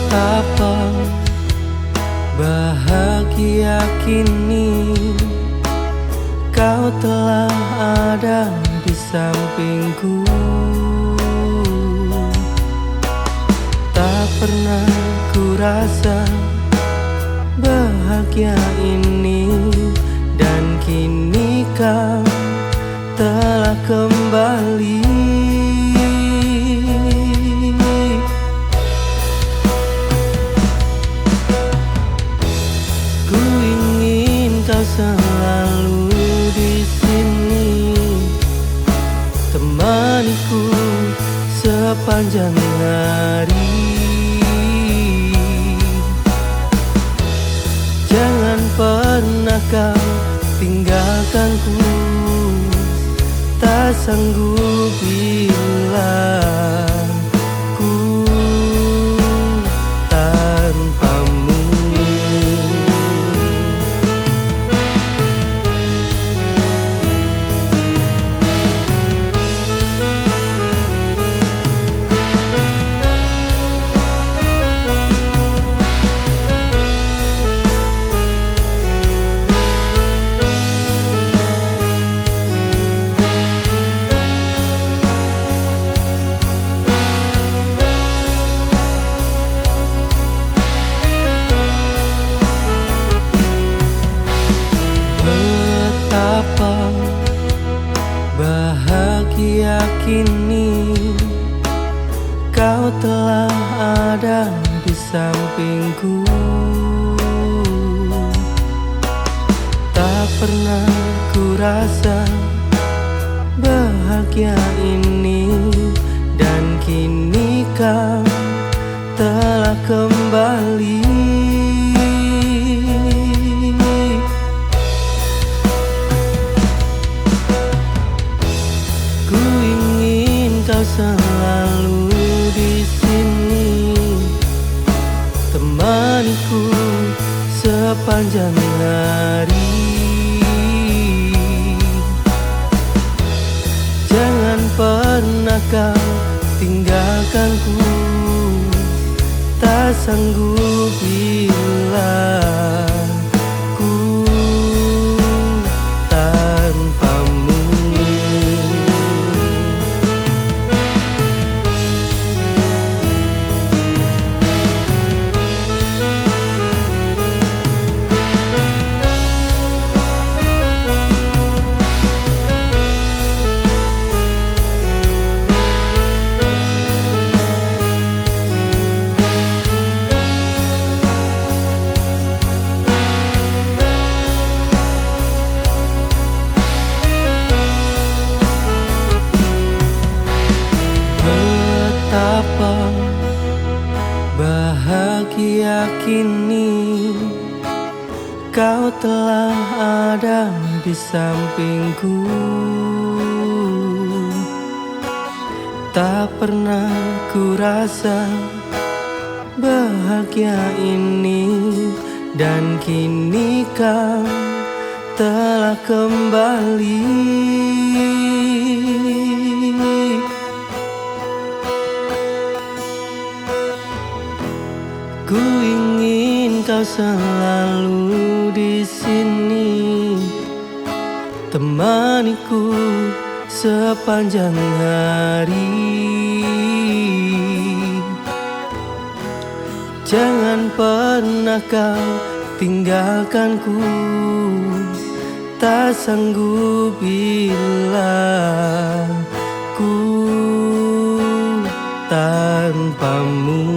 Betapa bahagia kini kau telah ada di sampingku. Tak pernah ku rasa bahagia ini, dan kini kau telah kembali. Ku ingin kau selalu di sini, temaniku sepanjang hari. Jangan pernah kau tinggalkanku, tak sanggup bila ku tanpamu. Betapa bahagia kini kau telah ada di sampingku. Tak pernah ku rasa bahagia ini, dan kini kau telah kembali. Kau selalu di sini, temaniku sepanjang hari. Jangan pernah kau tinggalkanku, tak sanggup bila ku tanpamu. Betapa bahagia kini kau telah ada di sampingku. Tak pernah ku rasa bahagia ini, dan kini kau telah kembali. Ku ingin kau selalu di sini, temaniku sepanjang hari. Jangan pernah kau tinggalkanku, tak sanggup bila ku tanpamu.